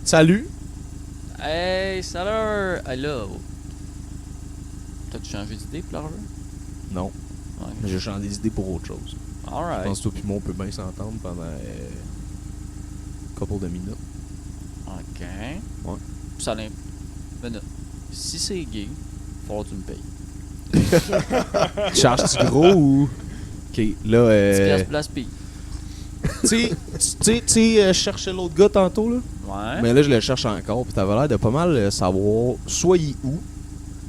Salut! Hey, salut! Hey là, t'as-tu changé d'idée pour l'argent? Non, Ouais. mais j'ai changé d'idée pour autre chose. Je Alright. pense que toi et moi, on peut bien s'entendre pendant couple de minutes. Ok. Ouais. Ça l'imp... Mais non. Si c'est gay, faut que tu me payes. Charges-tu gros ou... Ok, là, 10 piastres place pire. tu sais, je cherchais l'autre gars tantôt, là. Ouais. Mais là, je le cherche encore, pis t'avais l'air de pas mal savoir soit il est où,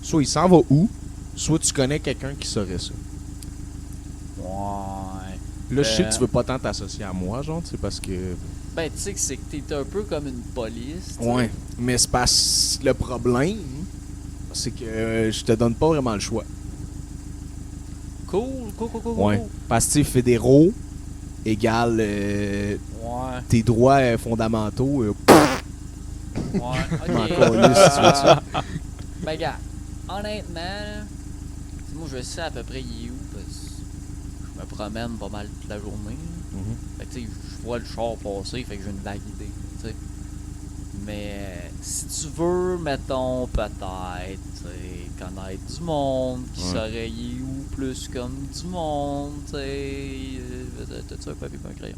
soit il s'en va où, soit tu connais quelqu'un qui saurait ça. Ouais. Là, je sais que tu veux pas tant t'associer à moi, genre, tu sais, parce que... Ben, tu sais que c'est que t'es un peu comme une police. t'sais. Ouais, mais c'est parce le problème, c'est que je te donne pas vraiment le choix. Cool. Ouais. Parce que, tu sais, fédéraux égale Ouais. tes droits fondamentaux. Ouais. m'en Ok. calisse, si tu veux ça. Ben, gars, honnêtement, là, moi, je sais à peu près il est où, parce que je me promène pas mal toute la journée. Fait que, tu sais, je vois le char passer, fait que j'ai une vague idée, tu sais. Mais si tu veux, mettons, peut-être, tu sais, connaître du monde, qui Ouais. saurait il est où plus comme du monde, tu sais. T'as-tu un papier et un crayon?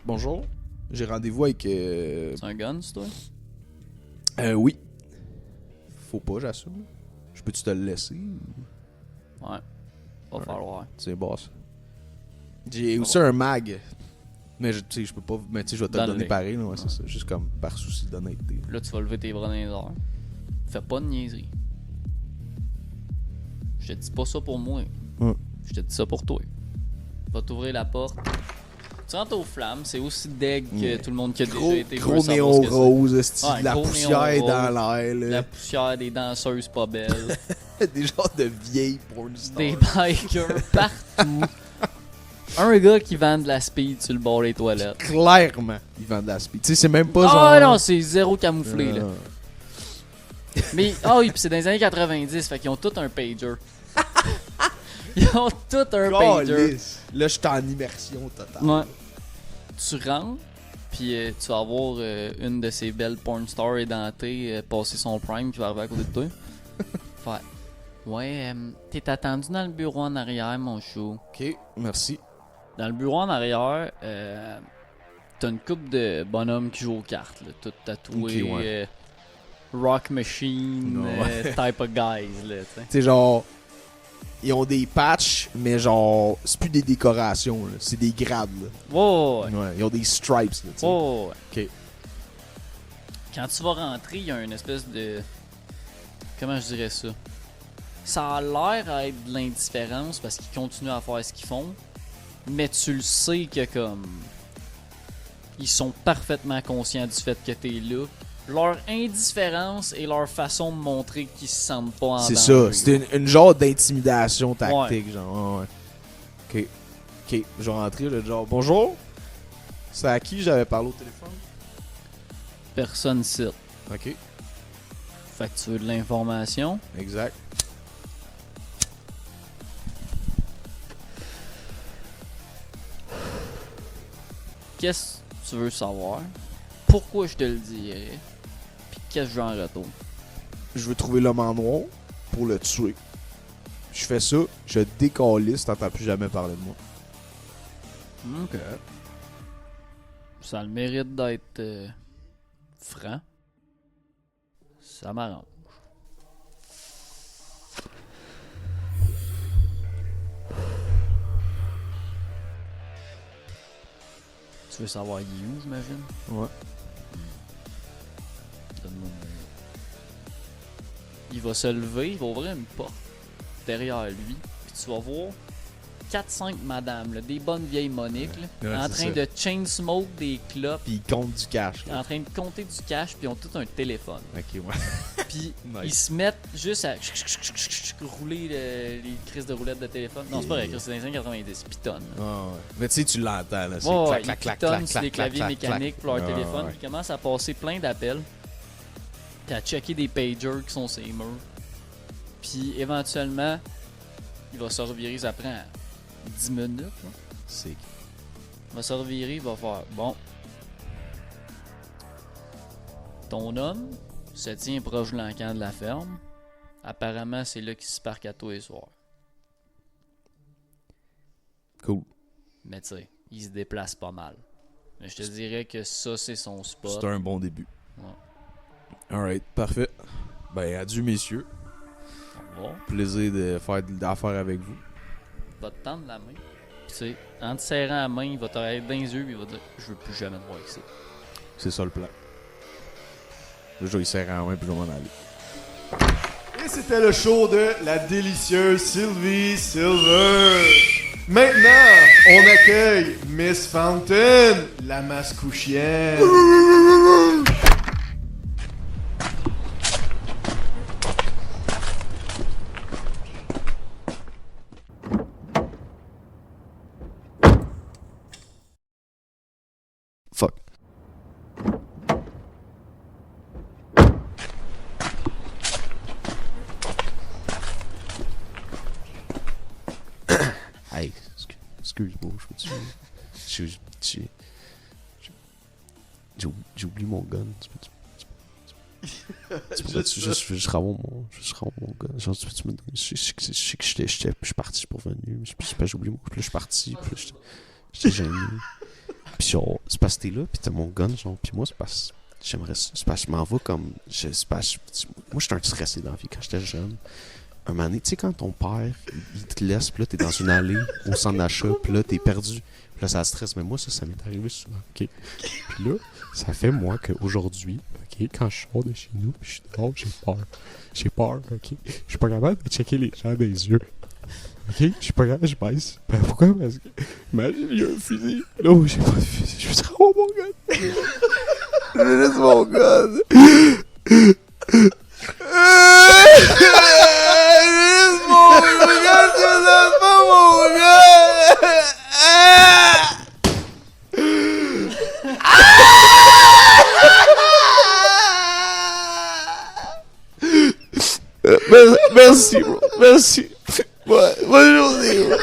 Bonjour, j'ai rendez-vous avec... C'est un gun, c'est toi? Oui. Faut pas, j'assume. Je peux-tu te le laisser? Ouais. Va falloir. C'est boss. J'ai aussi un mag. Mais tu sais, je peux pas. Mais tu sais, je vais te le donner Donne-le. pareil, là, ouais, c'est ça. Juste comme par souci d'honnêteté. Là, tu vas lever tes bras dans les airs. Fais pas de niaiserie. Je te dis pas ça pour moi. Ouais. Je te dis ça pour toi. Va t'ouvrir la porte. Tu rentres aux flammes, c'est aussi deg que Yeah. tout le monde qui a Gros, déjà été gros veut savoir néon ce que c'est. rose, style Ouais, de la gros poussière néon dans rose. l'air, La là. poussière, des danseuses pas belles, Des genres de vieilles porn stars. des bikers partout. Un gars qui vend de la speed sur le bord des toilettes. Clairement, ils vendent de la speed. Tu sais, c'est même pas Ah genre. non, c'est zéro camouflé là. Mais, ah oui, pis c'est dans les années 90, fait qu'ils ont tout un pager. Ils ont tout un pager. Calisse. Là, je suis en immersion totale. Ouais. Tu rentres, puis tu vas avoir une de ces belles porn stars édentées passer son prime qui va arriver à côté de toi. Fait, ouais, t'es attendu dans le bureau en arrière, mon chou. Ok, merci. Dans le bureau en arrière, t'as une couple de bonhommes qui jouent aux cartes, là, tout tatoués. Ok, ouais. Rock Machine Non, ouais. type of guys, là, tu sais. Tu sais, genre. Ils ont des patchs, mais genre. C'est plus des décorations, là. C'est des grades, là. Ouais. Ouais, ils ont des stripes, là, tu sais. Oh, Ok. quand tu vas rentrer, il y a une espèce de... Comment je dirais ça? Ça a l'air à être de l'indifférence parce qu'ils continuent à faire ce qu'ils font, mais tu le sais que comme... Ils sont parfaitement conscients du fait que t'es là. Leur indifférence et leur façon de montrer qu'ils se sentent pas en C'est danger. ça. C'est une genre d'intimidation tactique, genre. Ouais. Ok. Ok. Je vais rentrer, là, genre. Bonjour. C'est à qui j'avais parlé au téléphone? Personne cite. Ok. Fait que tu veux de l'information. Exact. Qu'est-ce que tu veux savoir? Pourquoi je te le dirais? Puis qu'est-ce que je veux en retour? Je veux trouver l'homme en noir pour le tuer. Je fais ça, je décalisse, t'entends plus jamais parler de moi. Ok. Ça a le mérite d'être franc. Ça m'arrange. Tu veux savoir il est où, j'imagine? Ouais. Donne-moi une minute. Il va se lever, il va ouvrir une porte. derrière lui, puis tu vas voir 4-5 madames, là, des bonnes vieilles Moniques, là, en train de chain smoke des clopes. Puis ils comptent du cash. Là. En train de compter du cash, puis ils ont tout un téléphone. Ok, ouais. Puis Nice. ils se mettent juste à rouler les crises de roulettes de téléphone. Non, c'est pas vrai, c'est dans les années 90, pitonne. Ah, ouais. Mais tu sais, tu l'entends, là. C'est Ouais, clac, clac, ils clac, pitonnent clac, sur des clac, claviers clac, mécaniques clac. pour leur Ah, téléphone. ouais. Puis ils commencent à passer plein d'appels. Puis à checker des pagers qui sont sur les murs. Puis éventuellement, il va se revirer, ça prend 10 minutes. Là. C'est. Il va se revirer, il va faire bon. Ton homme se tient proche de l'encan de la ferme. Apparemment, c'est là qu'il se parque à tous les soirs. Cool. Mais tu sais, il se déplace pas mal. Mais je te dirais que ça, c'est son spot. C'est un bon début. Ouais. Alright, parfait. Ben, adieu, messieurs. Au revoir. Plaisir de faire de l'affaire avec vous. Va te tendre la main. Puis tu sais, en te serrant la main, il va te regarder dans les yeux et il va dire je veux plus jamais te voir ici. C'est ça le plan. Là, je vais y serrer en main puis je vais m'en aller. Et c'était le show de la délicieuse Sylvie Silver. Maintenant, on accueille Miss Fountain, la mascouchienne. Fuck. Hey, excuse-moi, j'ai oublié mon gun. Tu peux-tu juste avoir mon gun? Genre, tu peux-tu me donner? Je sais que je suis parti, je suis pas venu. J'ai oublié mon gun, puis là, je suis parti, puis là, j'étais gêné. Puis genre, c'est parce que t'es là, puis t'as mon gun, genre, puis moi, c'est parce que j'aimerais ça. C'est parce que je m'en vais comme. Moi, j'étais un stressé dans la vie quand j'étais jeune. Un moment donné, tu sais, quand ton père, il te laisse, puis là, t'es dans une allée au centre d'achat, puis là, t'es perdu. Puis là, ça stresse. Mais moi, ça m'est arrivé souvent, ok? Puis là, ça fait, moi, qu'aujourd'hui, ok, quand je sors de chez nous, puis je suis dehors, j'ai peur. J'ai peur, ok? Je suis pas capable de checker les gens des yeux. Ok? Je suis pas capable, je baisse. Ben, pourquoi? Parce que, imagine, il y a un fusil. Là, moi, j'ai pas de fusil. Je me dis, oh mon gun! Je laisse mon gun! Merci, bro. Merci. Bonne journée, bro.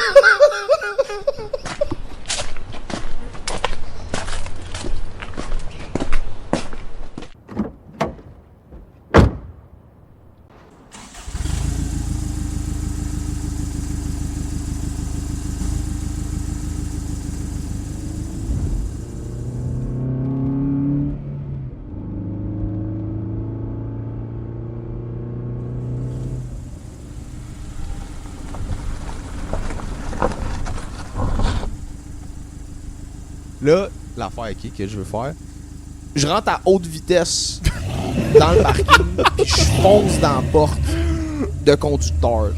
Là, l'affaire que je veux faire, je rentre à haute vitesse dans le parking, puis je fonce dans la porte de conducteur.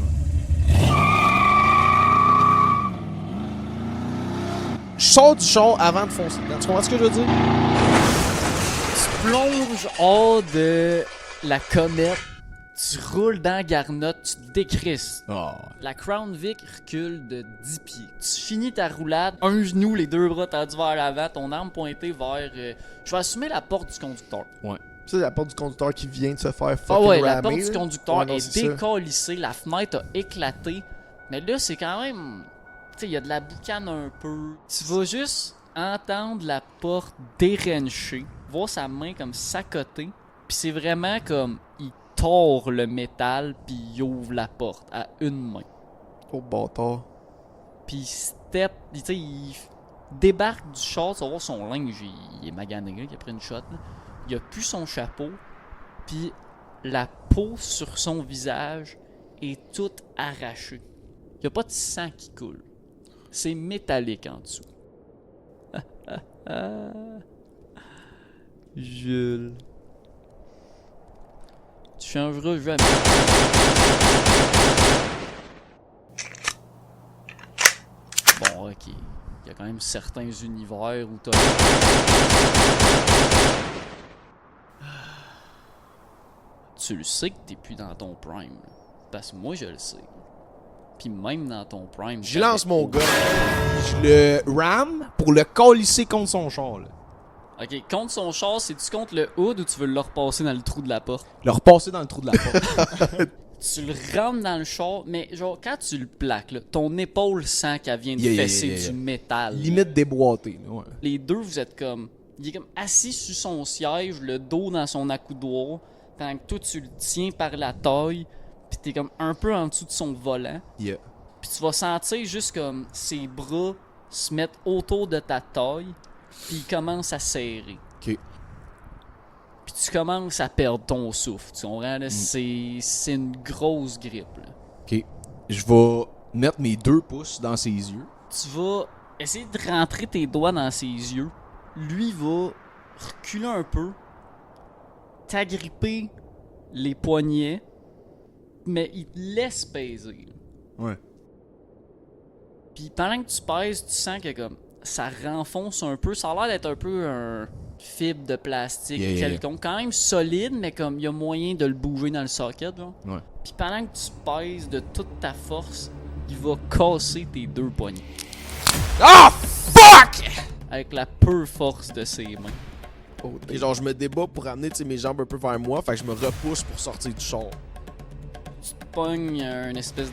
Je sors du char avant de foncer dedans. Tu comprends ce que je veux dire? Tu plonges hors de la comète, tu roules dans la garnotte, tu te décrisses. Oh. La Crown Vic recule de 10 pieds. Tu finis ta roulade, un genou, les deux bras tendus vers l'avant, ton arme pointée vers... je vais assumer la porte du conducteur. C'est la porte du conducteur qui vient de se faire Ah fucking ouais, la rammer, porte du là. conducteur Ouais, non, est c'est ça. décalissée, la fenêtre a éclaté. Mais là, c'est quand même... Tu sais, il y a de la boucane un peu. Tu vas juste entendre la porte dérencher, voir sa main comme s'accoter. Puis c'est vraiment comme... Il tord le métal, puis il ouvre la porte à une main. Oh bâtard. Puis il step, tu sais, il débarque du char, tu vas voir son linge, il est magané, il a pris une shot. Là. Il a plus son chapeau, puis la peau sur son visage est toute arrachée. Il n'y a pas de sang qui coule. C'est métallique en dessous. Jules. Tu changeras jamais. quand même certains univers où t'as... Tu le sais que t'es plus dans ton prime. Là. Parce que moi, je le sais. Puis même dans ton prime... Je lance mon gun. Je le ram pour le colisser contre son char. Là. Ok, contre son char, c'est-tu contre le hood ou tu veux le repasser dans le trou de la porte? Le repasser dans le trou de la porte. Tu le rentres dans le char, mais genre, quand tu le plaques, là, ton épaule sent qu'elle vient de fesser du métal. Limite déboîté. Ouais. Les deux, vous êtes comme... Il est comme assis sur son siège, le dos dans son accoudoir, pendant que toi, tu le tiens par la taille, pis t'es comme un peu en dessous de son volant. Yeah. Puis tu vas sentir juste comme ses bras se mettent autour de ta taille, puis ils commencent à serrer. Ok. Puis tu commences à perdre ton souffle. Tu comprends? Là? C'est une grosse grippe. Là. Ok. Je vais mettre mes 2 pouces dans ses yeux. Tu vas essayer de rentrer tes doigts dans ses yeux. Lui va reculer un peu, t'agripper les poignets, mais il te laisse peser. Ouais. Puis pendant que tu pèses, tu sens que comme ça renfonce un peu. Ça a l'air d'être un peu un fibre de plastique quelconque. Quand même solide, mais comme il y a moyen de le bouger dans le socket. Genre. Ouais. Puis pendant que tu pèses de toute ta force, il va casser tes 2 poignets. Ah! Fuck! Avec la pure force de ses mains. Et genre, je me débat pour amener mes jambes un peu vers moi, fait que je me repousse pour sortir du char. Tu te pognes une espèce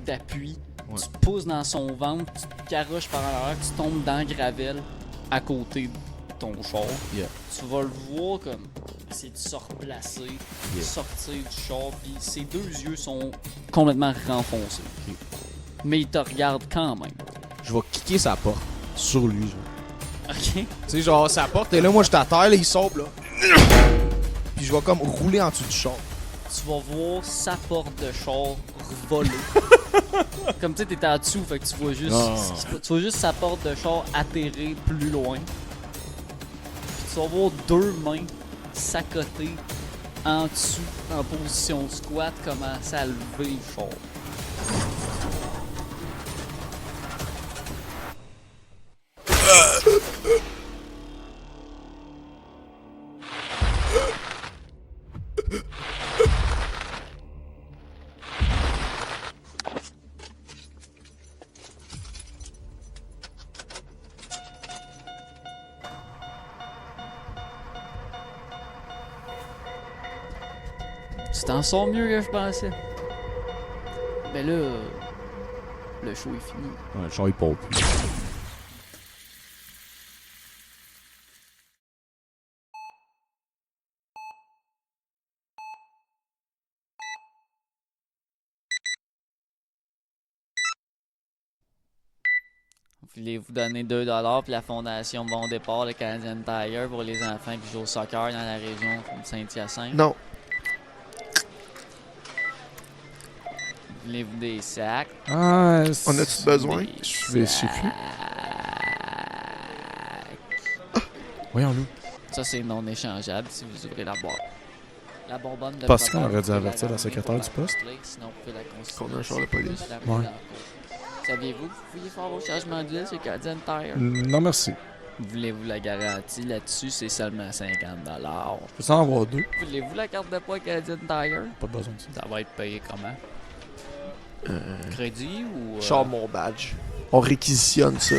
d'appui. Ouais. Tu te pousses dans son ventre, tu te garoches par en arrière, tu tombes dans le gravel à côté de ton char. Yeah. Tu vas le voir comme essayer de se replacer, sortir du char, puis ses 2 yeux sont complètement renfoncés. Okay. Mais il te regarde quand même. Je vais kicker sa porte. Sur lui, genre. Ok? Tu sais, genre, sa porte est là, moi, je suis à terre, là, il sort, là. Puis je vais comme rouler en dessous du char. Tu vas voir sa porte de char voler. Comme tu sais, t'es en dessous, fait que tu vois juste sa porte de char atterrir plus loin. Puis tu vas voir 2 mains s'accoter en dessous, en position squat, commencer à lever le char. Tu t'en sors mieux que je pensais. Ben là, le show est fini. Ouais, le char, il part plus. Voulez-vous donner 2$ puis la fondation Bon Départ, le Canadian Tire, pour les enfants qui jouent au soccer dans la région de Saint-Hyacinthe? Non. Voulez-vous des sacs? Ah, On a-tu besoin? Je vais plus. Voyons-nous. Ça, c'est non échangeable si vous ouvrez la boîte. La bonbonne de Parce qu'on Papa, aurait dû vous pouvez avertir la garder secrétaire pour du poste. la sinon vous pouvez la consigner Qu'on a un char de police. la Ouais. dans le cours. Saviez-vous que vous pouviez faire vos changements d'huile chez Canadian Tire? Non, merci. Voulez-vous la garantie là-dessus? C'est seulement 50$. Je peux en avoir 2. Voulez-vous la carte de poids Canadian Tire? Pas besoin de ça. Ça va être payé comment? Crédit ou... Char mon badge. On réquisitionne ça.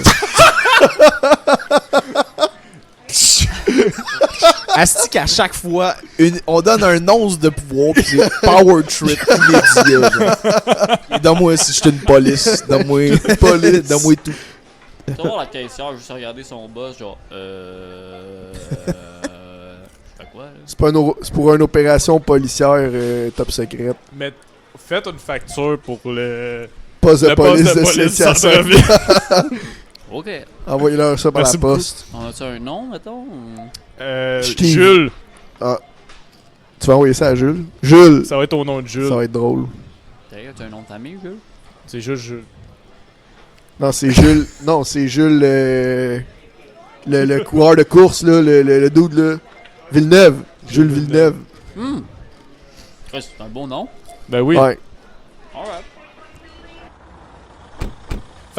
Asti qu'à chaque fois, on donne un once de pouvoir, pis c'est power trip immédiat. genre. Et donne-moi si je suis une police. Donne-moi une police. Donne-moi tout. Tu vas voir la caissière juste regarder son boss, genre... Je fais quoi, là? C'est pour une opération policière top secrète. Mais faites une facture pour le Poste de poste police de de police Saint-Hyacinthe. centre-ville. OK. Envoyez-leur ça par Merci la poste. On a-tu un nom, mettons? Je t'ai Jules. Tu vas envoyer ça à Jules? Jules! Ça va être au nom de Jules. Ça va être drôle. T'as un nom de famille, Jules? C'est juste Jules. Non, c'est Jules. Non, c'est Jules, le coureur de course, là, le dude, là. Villeneuve. Jules Villeneuve. Ouais, c'est un beau nom. Ben oui. Ouais. Alright.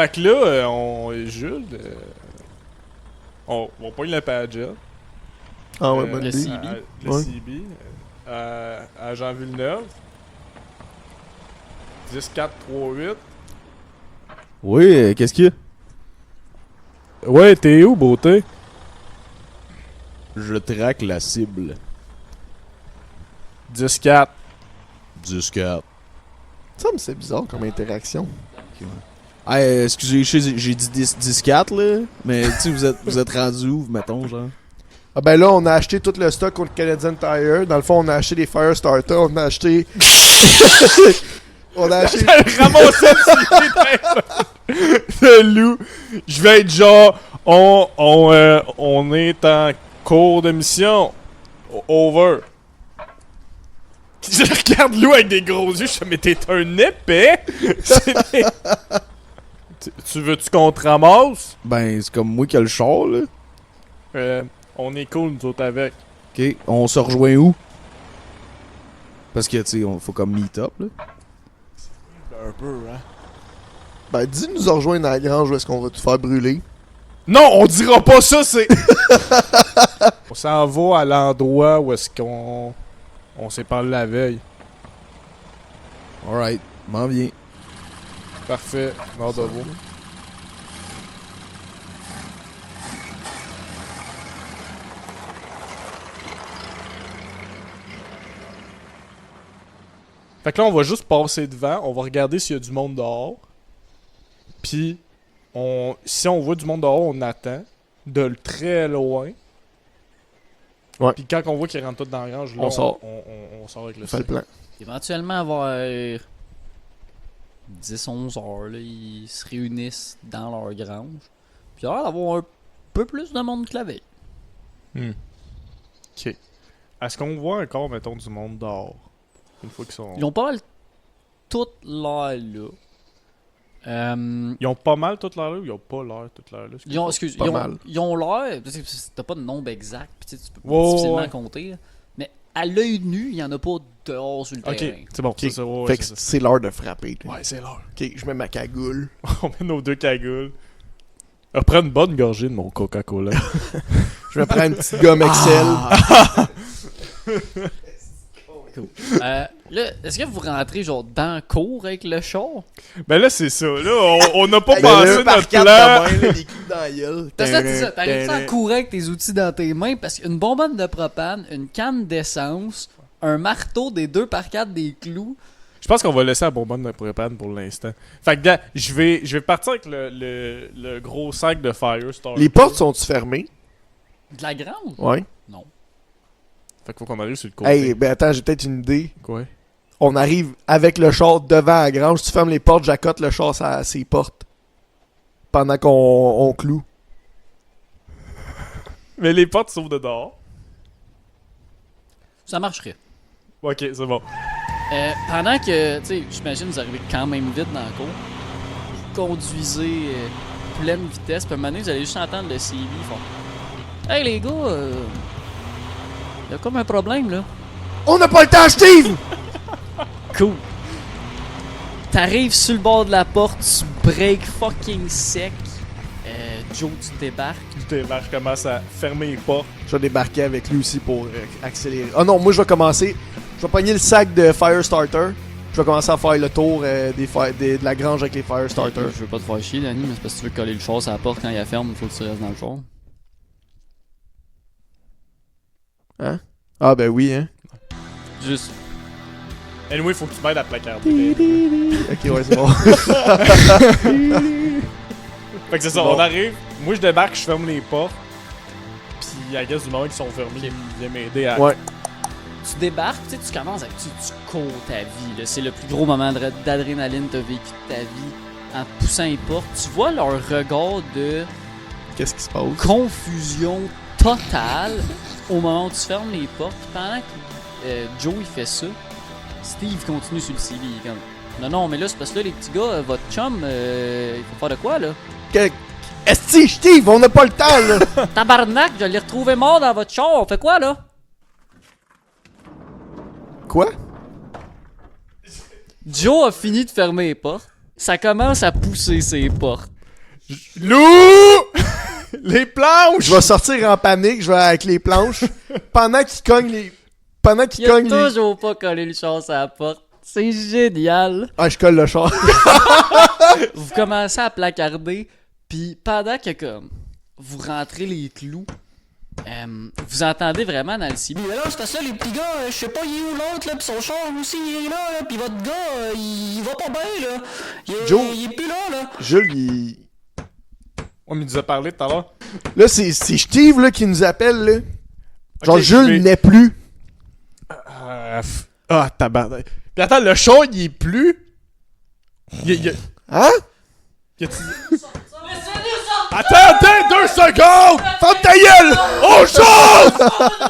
Fait que là, Jules, on pogne le Padgett. Ah ouais, bonne le idée. CB. Le Ouais. CB. À Jean Villeneuve. 10-4-3-8. Oui, qu'est-ce qu'il y a? Ouais, t'es où, beauté? Je traque la cible. 10-4. 10-4. Ça me c'est bizarre comme interaction. Hey, excusez, j'ai dit 10-4, là. Mais tu sais, vous êtes rendu où, mettons, genre? Ah ben là, on a acheté tout le stock contre Canadian Tire. Dans le fond, on a acheté des Firestarter. On a acheté... on a acheté... Ramasser le loup. Je vais être genre, on est en cours de mission. Over. Je regarde Lou avec des gros yeux, je fais, mais t'es un épais! Tu veux-tu qu'on te ramasse? Ben, c'est comme moi qui a le char, là. On est cool, nous autres, avec. Ok, on se rejoint où? Parce que, tu sais, faut comme meet up, là. Un peu, hein? Ben, dis nous rejoindre dans la grange où est-ce qu'on va tout faire brûler. Non, on dira pas ça, c'est... On s'en va à l'endroit où est-ce qu'on... On s'est parlé la veille. Alright, m'en viens. Parfait, mort de vous. Fait que là, on va juste passer devant, on va regarder s'il y a du monde dehors. Puis, si on voit du monde dehors, on attend de très loin. Ouais. Puis quand on voit qu'ils rentrent tous dans la grange, là, On sort. on sort avec le On fait le plan. Éventuellement, vers 10-11 heures, là, ils se réunissent dans leur grange. Puis il y a l'air d'avoir un peu plus de monde que la veille. Ok. Est-ce qu'on voit encore, mettons, du monde dehors? Une fois qu'ils sont... Ils ont pas mal toute l'air là. Ils ont pas mal toute l'heure là ou ils ont pas l'air toute l'heure là? Ils ont, excuse, Pas mal. ils ont l'air. T'as pas de nombre exact, puis tu peux Ouais, difficilement ouais. compter. Là. Mais à l'œil nu, il y en a pas dehors sur le Ok, terrain. c'est bon, Ok. c'est ça. Ouais, Fait que c'est ça. c'est l'heure de frapper. là. Ouais, c'est l'heure. Ok, je mets ma cagoule. On met nos deux cagoules. Prends une bonne gorgée de mon Coca-Cola. Je me prends une petite gomme Excel. Cool. Là, est-ce que vous rentrez genre dans le cours avec le char? Ben là, c'est ça. Là, on n'a pas Avec pensé le par notre quatre plan. de main, là, les coups dans la gueule. Parce que là, c'est ça, t'arrives en courant avec tes outils dans tes mains parce qu'une bonbonne de propane, une canne d'essence, un marteau, des 2x4, des clous. Je pense qu'on va laisser la bonbonne de propane pour l'instant. Fait que, gars, je vais partir avec le gros sac de Firestarter. Les portes sont-tu fermées? De la grange? Ouais. Non. Fait qu'il faut qu'on arrive sur le côté. Hey, ben attends, j'ai peut-être une idée. Quoi? On arrive avec le char devant la grange. Tu fermes les portes, j'accote le char à ses portes. Pendant qu'on cloue. Mais les portes s'ouvrent de dehors. Ça marcherait. Ok, c'est bon. Pendant que, tu sais, j'imagine vous arrivez quand même vite dans le cours. Vous conduisez pleine vitesse. Puis à un moment donné, vous allez juste entendre le CB font Hey les gars, y a comme un problème là. On n'a pas le temps, Steve! Cool. T'arrives sur le bord de la porte, tu break fucking sec. Joe, tu débarques. Je commence à fermer les portes. Je vais débarquer avec lui aussi pour accélérer. Ah non, moi je vais commencer. Je vais pogner le sac de Firestarter. Je vais commencer à faire le tour de la grange avec les Firestarter. Je veux pas te faire chier, Danny, mais c'est parce que tu veux coller le char sur la porte quand il la ferme, il faut que tu restes dans le char. Hein? Ah ben oui, hein. Juste. Anyway, faut que tu m'aides à placarder. Ok, ouais, c'est bon. Fait que c'est ça, Bon. on arrive. Moi, je débarque, je ferme les portes. Puis, à guess du moment qui sont fermés, ils viennent m'aider à. Ouais. Tu débarques, tu sais, tu commences avec. Tu cours ta vie, là. C'est le plus gros moment d'adrénaline que t'as vécu de ta vie en poussant les portes. Tu vois leur regard de Qu'est-ce qui se passe? confusion totale au moment où tu fermes les portes. Pendant que Joe il fait ça, Steve continue sur le CB. Il est comme non, mais là, c'est parce que là, les petits gars, votre chum, il faut faire de quoi là? Esti, Steve, on n'a pas le temps, là! Tabarnak, je l'ai retrouvé mort dans votre char, on fait quoi là? Quoi? Joe a fini de fermer les portes. Ça commence à pousser ses portes. Lou! Les planches! Je vais sortir en panique, je vais avec les planches. Pendant qu'il cogne les. Pendant qu'il Il a cogne les. toujours pas collé le char à la porte. C'est génial. Ah, je colle le char. Vous commencez à placarder, puis pendant que comme vous rentrez les clous, vous entendez vraiment dans le cible. Mais là, c'est ça, les petits gars, je sais pas, il est où l'autre, là, pis son char aussi, il est là, pis votre gars, il va pas bien, là. Joe. Il est plus là. Jules, il. On nous a parlé tout à l'heure. Là, c'est Steve là, qui nous appelle. Là. Genre, Ok, Jules je vais- n'est plus. Ah, tabarnak. Puis attends, le chat, il est plus. Hein? Y a-tu- Attends, 2 secondes! Ferme ta gueule! Oh, chat!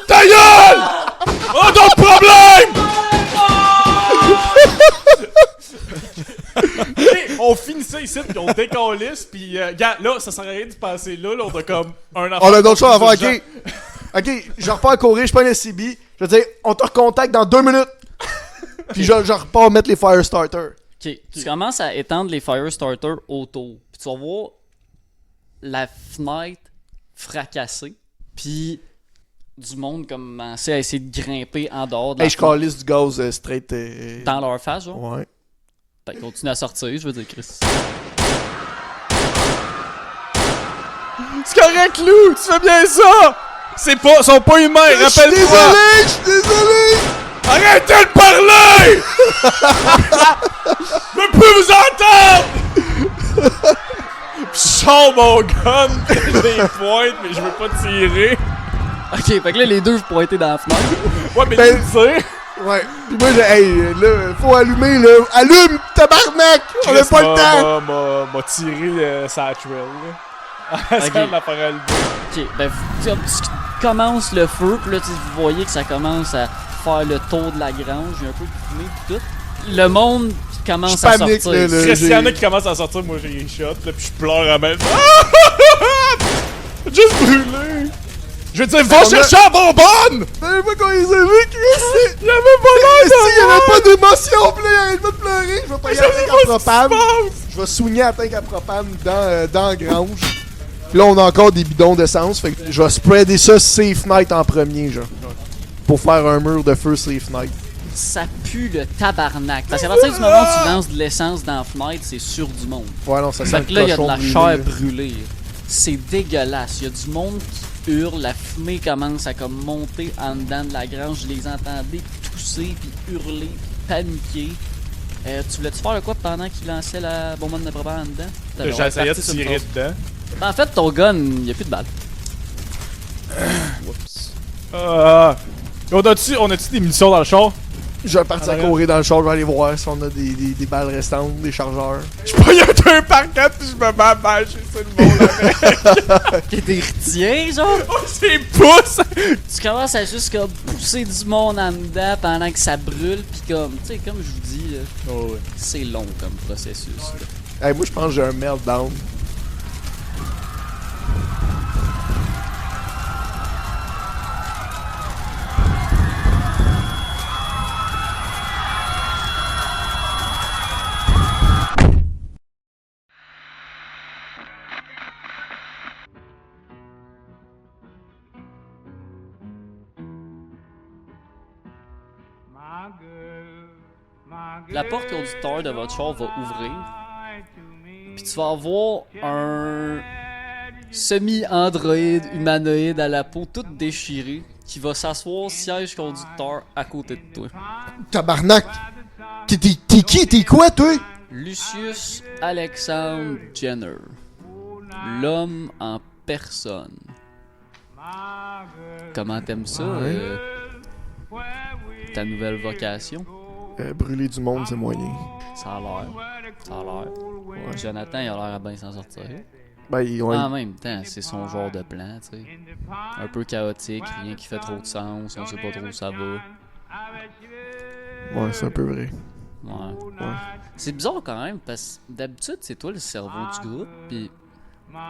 Ta gueule! Oh, d'autres problèmes! Ok, on finit ça ici, puis on décalisse, puis gars, là, ça sert à rien de passer là, on a comme un On a d'autres choses à faire, urgent. ok? Ok, je repars courir, je prends le CB. Je veux dire, on te recontacte dans 2 minutes. Puis je repars mettre les fire starters. Ok, tu commences à étendre les fire starters autour, puis tu vas voir la fenêtre fracassée, puis du monde commencer à essayer de grimper en dehors de la Hey, je fenêtre, calisse du gaz straight. dans leur face, genre. Ouais. Fait qu'ils continuent à sortir, je veux dire, Chris. C'est correct, Lou, tu fais bien ça! Ils sont pas humains, Je suis rappelle-toi! désolé, je suis désolé! Arrêtez de parler! Je peux plus vous entendre! Je sors mon gun, je les pointe, mais je veux pas tirer. Ok, fait que là, les deux, vous pointez dans la fenêtre. Ouais, mais Ben- tu tires. Ouais. Pis moi, hey, là, faut allumer, là. Allume, tabarnak! On a pas le temps! M'a tiré sa trail, là. Ok. Ça m'a parlé. Ok, ben, tu commences le feu, puis là, vous voyez que ça commence à faire le tour de la grange, il y a un peu de fumée, pis tout. Le monde commence Je à panique, sortir. là, S'il y en a j'ai- qui commencent à sortir, moi j'ai les shots, là, pis je pleure en même temps. Juste brûlé. Je veux dire, va On a- chercher la bonbonne! Savez pas qu'on les a vus, Chris? Il y avait pas l'air Si, il y avait pas d'émotion, pis là, il arrête pas de pleurer. Je vais pas y aller de à propane. Je vais soigner la tank à propane dans la grange. Pis là, on a encore des bidons d'essence. Fait que je vais spreader ça safe night en premier, genre. Pour faire un mur de feu safe night. Ça pue le tabarnak. Parce qu'à partir du moment où tu lances de l'essence dans la fenêtre, c'est sur du monde. Ouais, non, ça sent Fait le que là, il y a de cochon la brûlé, chair là. brûlée. C'est dégueulasse. Il y a du monde qui hurle, la fumée commence à comme monter en dedans de la grange. Je les entendais tousser, puis hurler, puis paniquer. Tu voulais-tu faire le quoi pendant qu'il lançait la bonbonne de propane en dedans? T'avais J'essayais de reparti sur une tirer phrase. dedans. Ben, en fait, ton gun, il n'y a plus de balles. On a-tu des munitions dans le char? Je vais partir à courir dans le char, je vais aller voir si on a des balles restantes, des chargeurs. Je prends un 2 par 4 pis je me mets à bâcher sur le monde avec. T'es des retiens, genre? Oh, c'est pousse! Tu commences à juste comme pousser du monde en dedans pendant que ça brûle, pis comme, tu sais, comme je vous dis, là, Oh, ouais. c'est long comme processus. Là. Hey, moi, je pense que j'ai un meltdown. La porte conducteur de votre char va ouvrir, puis tu vas avoir un semi-androïde humanoïde à la peau toute déchirée qui va s'asseoir siège conducteur à côté de toi. Tabarnak! T'es qui? T'es quoi, toi? Lucius Alexandre Jenner, l'homme en personne. Comment t'aimes ça, ta nouvelle vocation? Brûler du monde, c'est moyen. Ça a l'air. Ça a l'air. Jonathan, il a l'air à bien s'en sortir. Ben, ouais. En même temps, c'est son genre de plan, tu sais. Un peu chaotique, rien qui fait trop de sens, on sait pas trop où ça va. Ouais, c'est un peu vrai. Ouais. C'est bizarre quand même, parce que d'habitude, c'est toi le cerveau du groupe, pis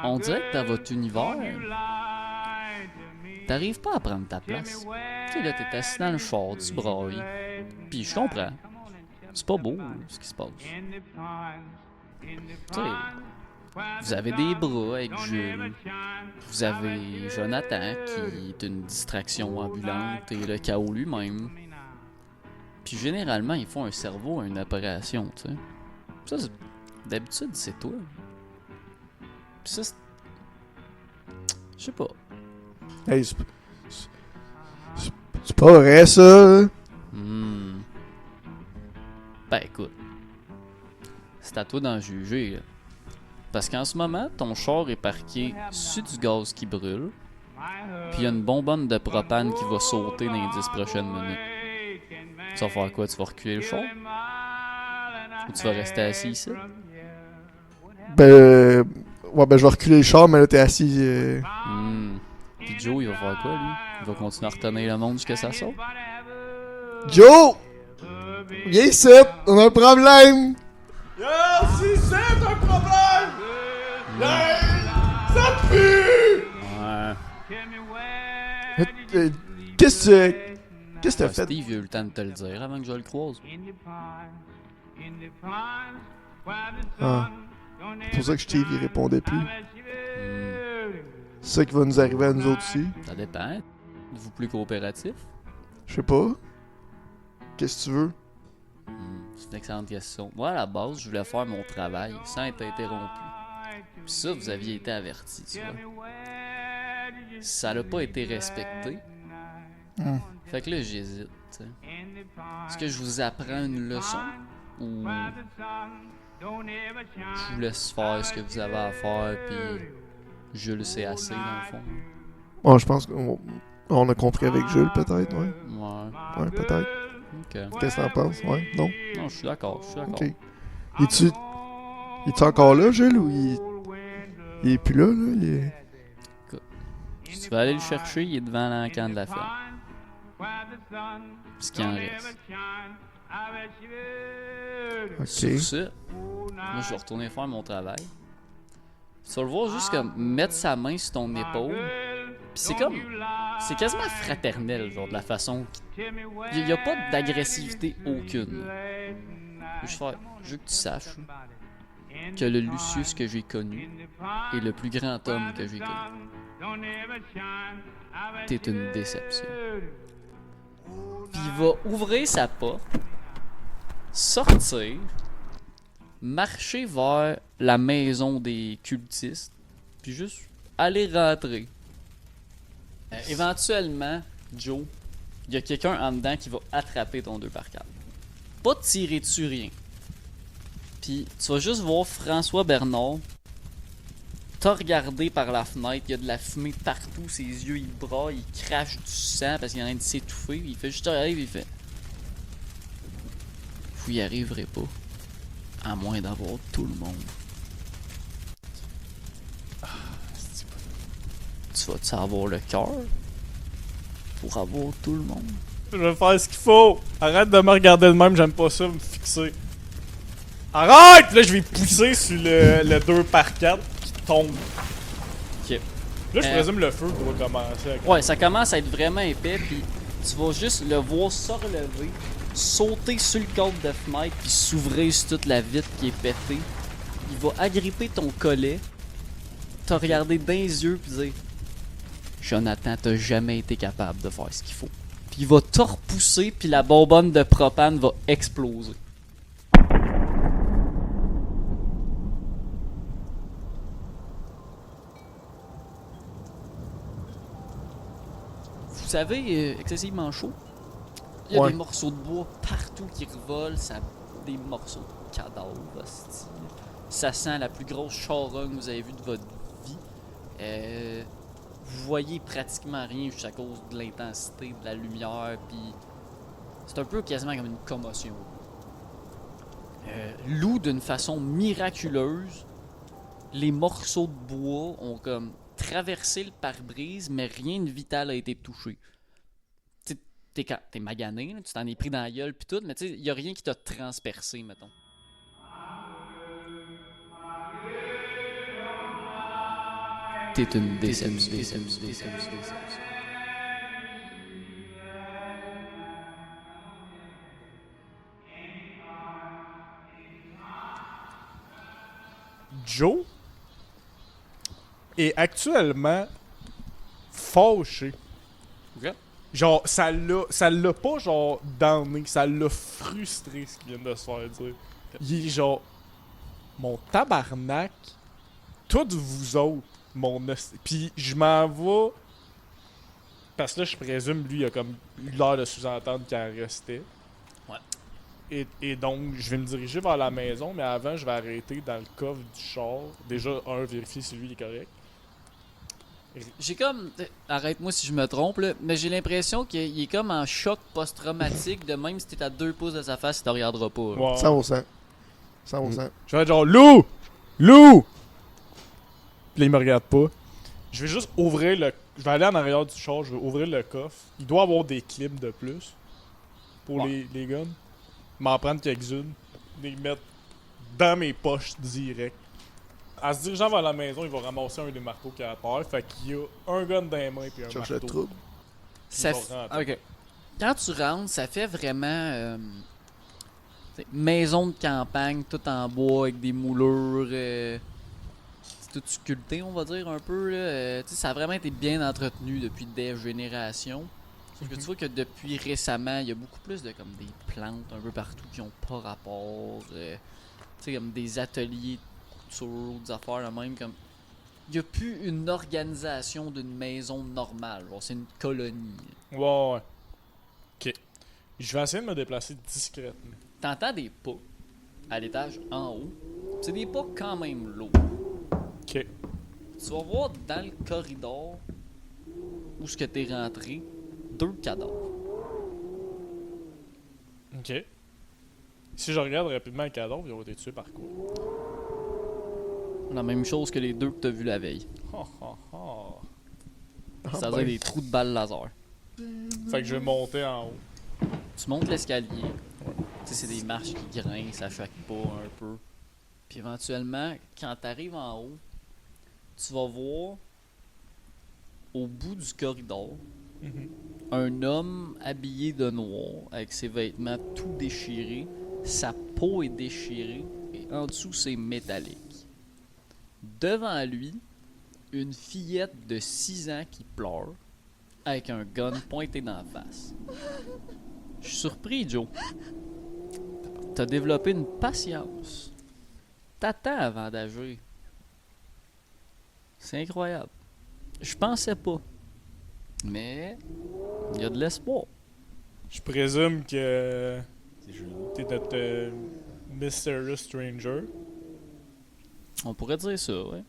on dirait que dans votre univers, t'arrives pas à prendre ta place. Tu sais, là, t'es assis dans le char, tu brailles. Pis je comprends. C'est pas beau, ce qui se passe. Tu sais, Vous avez des bras avec Jules. Vous avez Jonathan qui est une distraction ambulante et le chaos lui-même. Puis généralement, ils font un cerveau à une opération, tu sais. Ça, d'habitude, c'est toi. Puis ça, je sais pas. Hey, c'est pas vrai, ça. Hmm. Ben écoute, c'est à toi d'en juger, là. Parce qu'en ce moment, ton char est parqué sur du gaz qui brûle, puis il y a une bonbonne de propane qui va sauter dans les 10 prochaines minutes. Tu vas faire quoi? Tu vas reculer le char? Ou tu vas rester assis ici? Ouais, ben je vais reculer le char, mais là, t'es assis. Puis Joe, il va faire quoi, lui? Il va continuer à retenir le monde jusqu'à ça saute? Joe! Viens ici! On a un problème! Si c'est un problème! Ça pue! Ouais. Qu'est-ce que t'as fait? Steve, il a eu le temps de te le dire avant que je le croise. Ah. C'est pour ça que Steve, il répondait plus. C'est ça qui va nous arriver à nous autres aussi. Ça dépend. Êtes-vous plus coopératif? Je sais pas. Qu'est-ce que tu veux? C'est une excellente question. Moi, à la base, je voulais faire mon travail sans être interrompu. Puis ça, vous aviez été averti, tu vois. Ça n'a pas été respecté. Fait que là, j'hésite, tu sais. Est-ce que je vous apprends une leçon? Ou je vous laisse faire ce que vous avez à faire, puis je le sais assez, dans le fond? Bon, je pense qu'on a compris avec Jules, peut-être, ouais. Ouais. Ouais, peut-être. Ok. Qu'est-ce que t'en penses? Ouais, non? Non, je suis d'accord, Ok. Es-tu encore là, Jules, ou il est plus là, là? Il est... Si tu veux aller le chercher, il est devant l'encan de la ferme. Ce qui en reste. Sur Ok. ça, moi, je vais retourner faire mon travail. Tu vas le voir juste comme mettre sa main sur ton épaule. Puis c'est comme... C'est quasiment fraternel, genre, de la façon... Il n'y a pas d'agressivité aucune. Je veux que tu saches que le Lucius que j'ai connu est le plus grand homme que j'ai connu. T'es une déception. Puis il va ouvrir sa porte, sortir, marcher vers la maison des cultistes, puis juste aller rentrer. Éventuellement, Joe, il y a quelqu'un en dedans qui va attraper ton 2x4. Pas tirer dessus, rien. Puis tu vas juste voir François Bernard t'as regardé par la fenêtre, il y a de la fumée partout, ses yeux ils braillent, il crache du sang parce qu'il est en train de s'étouffer, il fait juste arriver, il fait vous y arriverez pas, à moins d'avoir tout le monde. Tu vas-tu avoir le cœur pour avoir tout le monde? Je vais faire ce qu'il faut. Arrête de me regarder de même, j'aime pas ça, me fixer. Arrête! Là, je vais pousser sur le 2x4 qui tombe. Ok. Là, je présume le feu doit commencer. Avec... Ouais, ça commence à être vraiment épais, puis tu vas juste le voir se relever, sauter sur le cadre de fenêtre, puis s'ouvrir sur toute la vitre qui est pétée. Il va agripper ton collet, te regarder dans les yeux, puis dire Jonathan, t'as jamais été capable de faire ce qu'il faut. Puis il va te repousser, puis la bonbonne de propane va exploser. Vous savez, excessivement chaud. Il y a Ouais. des morceaux de bois partout qui revolent, ça, des morceaux de cadavres, hostie. Ça sent la plus grosse charogne que vous avez vue de votre vie. Vous voyez pratiquement rien juste à cause de l'intensité de la lumière, puis c'est un peu quasiment comme une commotion. Loup, d'une façon miraculeuse, les morceaux de bois ont comme traversé le pare-brise, mais rien de vital a été touché. T'es magané, là, tu t'en es pris dans la gueule pis tout, mais tu sais, y a rien qui t'a transpercé, mettons. T'es une déception. Joe, est actuellement fâché. Ok. Genre, ça l'a pas genre damné, ça l'a frustré ce qu'il vient de se faire dire. Il est genre, mon tabarnak, toutes vous autres, Pis je m'en vais, parce que là je présume, lui, il a comme eu l'air de sous-entendre qu'il en restait. Ouais. Et donc, je vais me diriger vers la maison, mais avant, je vais arrêter dans le coffre du char. Déjà, vérifier si lui il est correct. J'ai comme. Arrête-moi si je me trompe, là, mais j'ai l'impression qu'il est comme en choc post-traumatique, de même si t'es à 2 pouces de sa face, il te regardera pas. Là. Ouais. 100%. 100%. Je vais être genre, Lou! Lou! Puis là, il me regarde pas. Je vais juste ouvrir le. Je vais aller en arrière du char, je vais ouvrir le coffre. Il doit avoir des clips de plus pour les guns. M'en prendre quelques-unes, les mettre dans mes poches direct. En se dirigeant vers la maison, il va ramasser un des marteaux qu'il a à terre. Fait qu'il y a un gun dans les mains et un Cherche marteau. le trouble. Ça va f- rentrer. Ok. Quand tu rentres, ça fait vraiment. T'sais, maison de campagne, tout en bois, avec des moulures. C'est tout sculpté, on va dire, un peu. Là. Ça a vraiment été bien entretenu depuis des générations. Sauf que tu vois que depuis récemment, il y a beaucoup plus de comme des plantes un peu partout qui ont pas rapport. Tu sais, comme des ateliers de couture, des affaires là même. Comme... Il n'y a plus une organisation d'une maison normale. Genre, c'est une colonie. Ouais. Ok. Je vais essayer de me déplacer discrètement. T'entends des pas à l'étage en haut. C'est des pas quand même lourds. Ok. Tu vas voir dans le corridor où ce que t'es rentré, 2 cadavres. Ok. Si je regarde rapidement le cadavre, ils ont été tués par quoi? La même chose que les 2 que t'as vu la veille. C'est-à-dire des trous de balles laser. Fait que je vais monter en haut. Tu montes l'escalier. Tu sais, c'est des marches qui grincent à chaque pas un peu. Puis éventuellement, quand t'arrives en haut, tu vas voir au bout du corridor un homme habillé de noir avec ses vêtements tout déchirés. Sa peau est déchirée et en dessous c'est métallique. Devant lui, une fillette de 6 ans qui pleure avec un gun pointé dans la face. Je suis surpris, Joe. T'as développé une patience. T'attends avant d'agir. C'est incroyable. Je pensais pas. Mais il y a de l'espoir. Je présume que t'es notre Mysterious Stranger. On pourrait dire ça, ouais.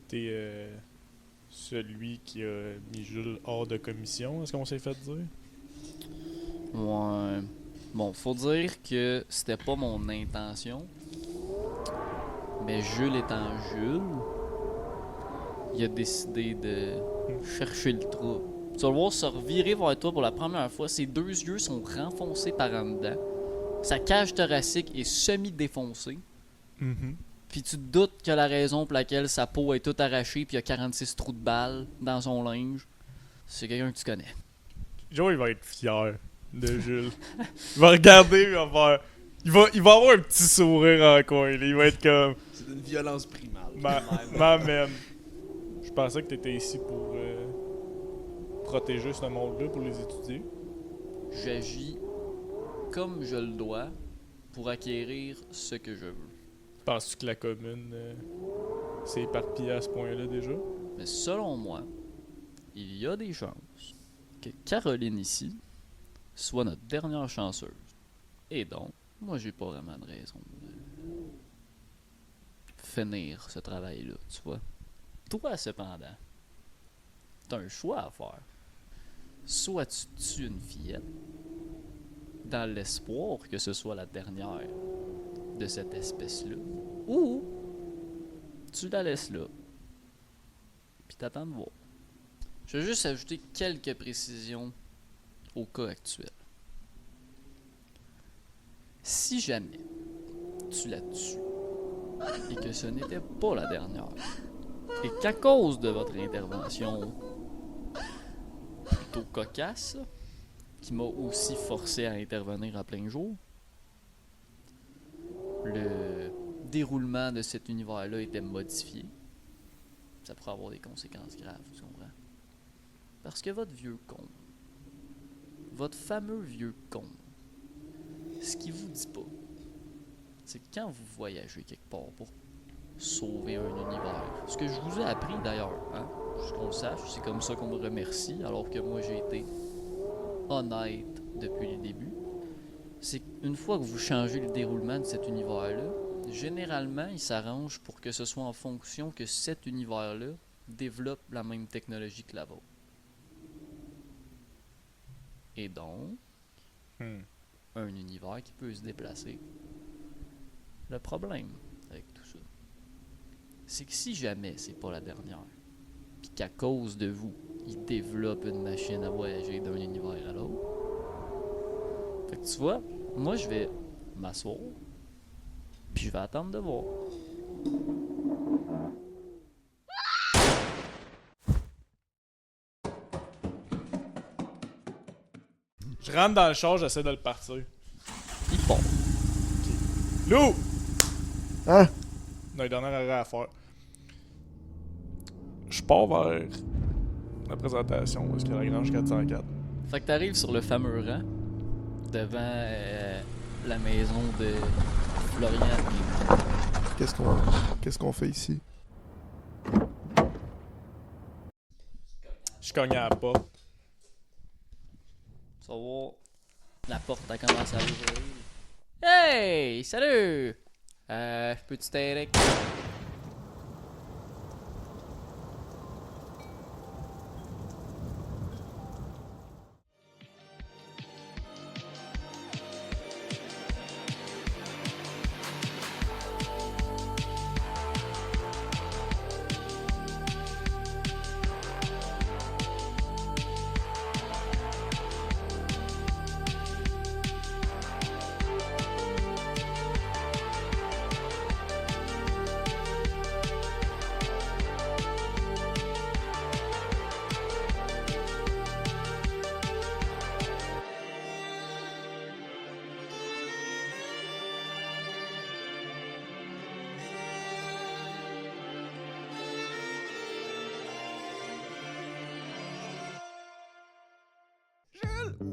T'es celui qui a mis Jules hors de commission, est-ce qu'on s'est fait dire? Ouais. Bon, faut dire que c'était pas mon intention. Mais Jules étant Jules, il a décidé de chercher le trou. Tu vas le voir se revirer vers toi pour la première fois. Ses 2 yeux sont renfoncés par en dedans. Sa cage thoracique est semi-défoncée. Puis tu te doutes que la raison pour laquelle sa peau est toute arrachée puis il y a 46 trous de balles dans son linge, c'est quelqu'un que tu connais. Joe, il va être fier de Jules. Il va regarder, il va faire... Il va avoir un petit sourire en coin, là. Il va être comme... C'est d'une violence primale. Man. Je pensais que t'étais ici pour protéger ce monde-là, pour les étudier. J'agis comme je le dois pour acquérir ce que je veux. Penses-tu que la commune s'est éparpillée à ce point-là déjà? Mais selon moi, il y a des chances que Caroline ici soit notre dernière chanceuse. Et donc, moi j'ai pas vraiment de raison de finir ce travail-là, tu vois. Toi, cependant, t'as un choix à faire. Soit tu tues une fillette, dans l'espoir que ce soit la dernière de cette espèce-là, ou tu la laisses là, puis t'attends de voir. Je vais juste ajouter quelques précisions au cas actuel. Si jamais tu la tues et que ce n'était pas la dernière, et qu'à cause de votre intervention plutôt cocasse, qui m'a aussi forcé à intervenir à plein jour, le déroulement de cet univers-là était modifié. ça pourrait avoir des conséquences graves, tu comprends? Parce que votre vieux con, votre fameux vieux con, ce qu'il vous dit pas, c'est que quand vous voyagez quelque part pour sauver un univers, ce que je vous ai appris d'ailleurs, hein, juste qu'on le sache, c'est comme ça qu'on me remercie, alors que moi j'ai été honnête depuis le début, c'est qu'une fois que vous changez le déroulement de cet univers-là, généralement, il s'arrange pour que ce soit en fonction que cet univers-là développe la même technologie que la vôtre. Et donc, un univers qui peut se déplacer. Le problème avec tout ça, c'est que si jamais c'est pas la dernière, puis qu'à cause de vous, il développe une machine à voyager d'un univers à l'autre, fait que tu vois, moi je vais m'asseoir, puis je vais attendre de voir. Je rentre dans le char, j'essaie de le partir. Il part. Lou! Hein? On a une dernière arrêt à faire. Je pars vers la présentation où est-ce qu'il y a la Grange 404. Fait que t'arrives sur le fameux rang, devant la maison de Florian. Qu'est-ce qu'on fait ici? Je cogne à la porte. Tu vas voir, la porte a commencé à ouvrir. Hey! Salut! Peux-tu t'aider?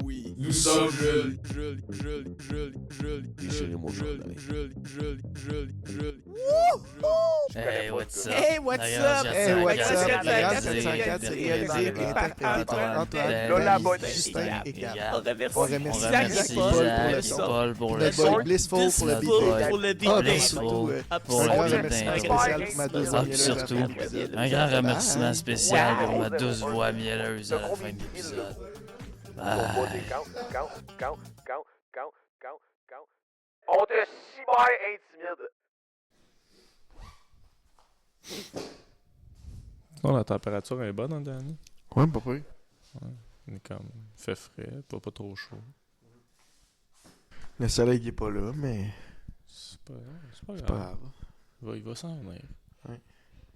Oui. Nous sommes Déchirez mon journal. Hey, what's up? Hey, what's D'ailleurs, up? Hey, what's up? Regarde, La grande réalisé 404, c'est réalisé par et interprété par Antoine, Lola Danny, Bonnet, Justin et Gab. Gab. On On remercie remercie Paul pour le Zach, son. Paul pour le Notre son. boy Blissful pour le beat. Ah, ben surtout, pour un le grand beat remerciement d'intro. spécial pour ma deuxième Ah, mielleuse surtout, à la fin de l'épisode. un grand remerciement Bye. spécial pour ma douce voix mielleuse à la fin de l'épisode. Bye. On te cyber intimide. Non, la température est bonne en dernier. Ouais, pas pire. Il est comme, il fait frais, pas trop chaud. Le soleil il est pas là, mais C'est pas grave. c'est pas grave. Il va s'en venir. Ouais.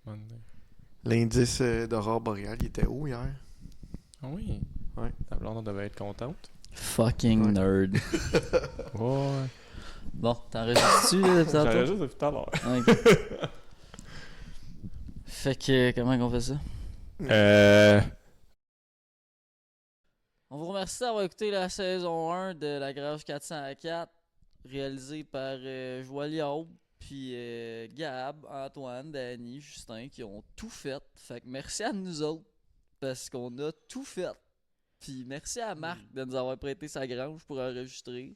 Bonne nuit. L'indice d'aurore boréale, il était haut hier. Ah oui? Ouais. Ta blonde devait être contente. Fucking nerd. Ouais. Bon, t'enregistres-tu l'épisode? J'enregistre depuis tout à l'heure. Ok. Fait que, comment on fait ça? On vous remercie d'avoir écouté la saison 1 de La Grange 404, réalisée par Joël Aube, puis Gab, Antoine, Danny, Justin, qui ont tout fait. Fait que merci à nous autres, parce qu'on a tout fait. Puis merci à Marc de nous avoir prêté sa grange pour enregistrer.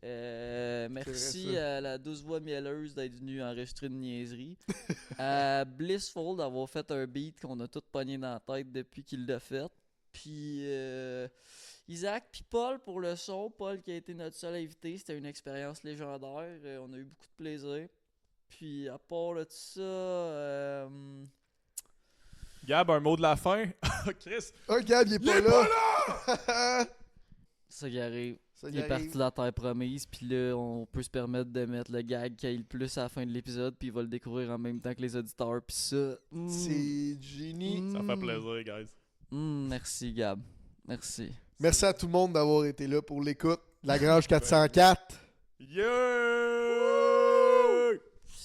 Merci ça. à la douce voix mielleuse d'être venue enregistrer une niaiserie. À Blissful d'avoir fait un beat qu'on a tout pogné dans la tête depuis qu'il l'a fait. Puis Isaac puis Paul pour le son. Paul qui a été notre seul invité. C'était une expérience légendaire. On a eu beaucoup de plaisir. Puis à part de tout ça... Gab, un mot de la fin. Chris. Oh, Gab, il est pas là! ça qui arrive. Ça Il y est parti arrive. de la terre promise, puis là, on peut se permettre de mettre le gag qui aille le plus à la fin de l'épisode, puis il va le découvrir en même temps que les auditeurs, puis ça... C'est du génie. Ça fait plaisir, guys. Merci, Gab. Merci. Merci à tout le monde d'avoir été là pour l'écoute. La Grange 404. Yeah!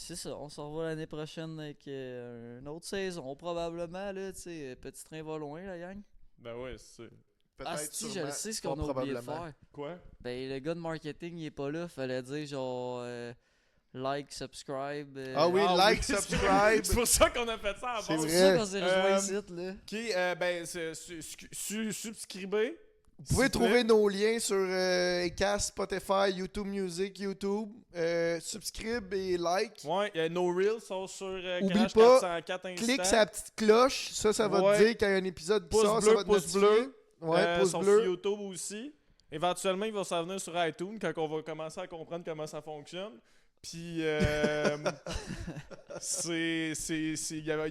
c'est ça, on se revoit l'année prochaine avec une autre saison, probablement, là, tu sais, petit train va loin, la gang. Ben ouais, c'est... Ah, Peut-être, si, je sûrement, le sais ce qu'on a fort oublié de probablement. faire. Quoi? Ben, le gars de marketing, il est pas là, fallait dire genre like, subscribe. Ah oui, Ah like, c'est subscribe. C'est pour ça qu'on a fait ça à C'est base. vrai. C'est ça qu'on s'est rejoint Euh, ici, là. Ok, ben, c'est subscribez. Vous pouvez trouver nos liens sur Acast, Spotify, YouTube Music, YouTube. Subscribe et like. Ouais, nos reels sont sur Oublie Crash pas, 404 Insta. Clique sur la petite cloche. Ça va Ouais. te dire quand il y a un épisode qui Pouce sort, bleu, ça va te pouce notifier. bleu. Ouais, pouce Sur bleu. YouTube aussi. Éventuellement, il va s'en venir sur iTunes quand on va commencer à comprendre comment ça fonctionne. Puis, il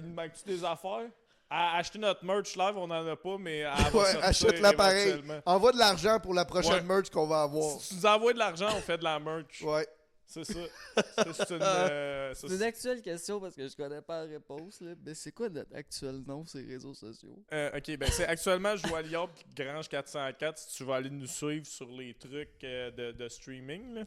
me manque-tu des affaires? À acheter notre merch live, on en a pas, mais elle va Ouais, sortir achète-la pareil. éventuellement. Envoie de l'argent pour la prochaine Ouais. merch qu'on va avoir. Si tu nous envoies de l'argent, on fait de la merch. Ouais. C'est ça. C'est une... C'est une actuelle question parce que je connais pas la réponse, là. Mais c'est quoi notre actuel nom sur les réseaux sociaux? ok, ben c'est actuellement Joie Lyon Grange 404 si tu vas aller nous suivre sur les trucs de streaming. Là.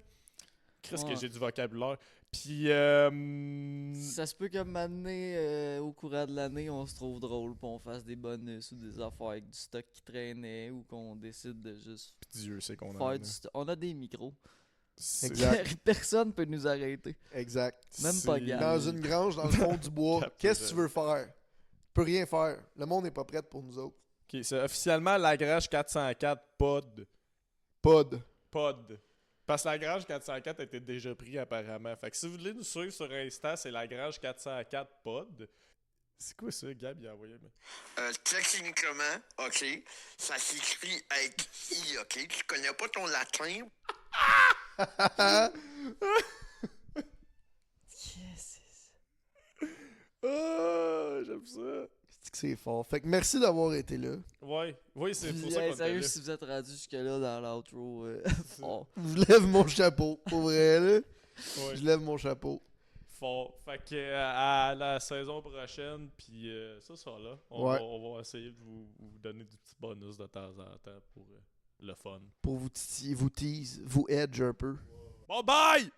Qu'est-ce Ouais. que j'ai du vocabulaire. Puis, Ça se peut qu'à un moment donné, au courant de l'année, on se trouve drôle, puis on fasse des bonus ou des affaires avec du stock qui traînait, ou qu'on décide de juste Dieu sait qu'on faire a. du stock. On a des micros. C'est- Exact. Personne peut nous arrêter. Exact. Même c'est- pas Gab. Dans une grange, dans le fond du bois. Capable. Qu'est-ce que tu veux faire? Tu peux rien faire. Le monde n'est pas prêt pour nous autres. Ok, c'est officiellement la Grange 404 pod. Pod. Pod. Parce que la Grange 404 était déjà pris apparemment. Fait que si vous voulez nous suivre sur Insta, c'est la Grange 404 pod. C'est quoi ça, Gab? Il a envoyé. Techniquement, OK, ça s'écrit avec I, OK? Tu connais pas ton latin? Ah, j'aime ça. C'est que c'est fort. Fait que merci d'avoir été là. Ouais, oui, c'est pour Puis, ça hey, qu'on était sérieux, là. si vous êtes rendu jusque-là dans l'outro, fort. Je lève mon chapeau. Pour vrai, là. Ouais. Je lève mon chapeau. Fort. Fait que à la saison prochaine, puis ça sera là. Ouais. On va essayer de vous donner des petits bonus de temps en temps pour le fun. Pour vous titiller, vous tease, vous edge un peu. Bon, bye!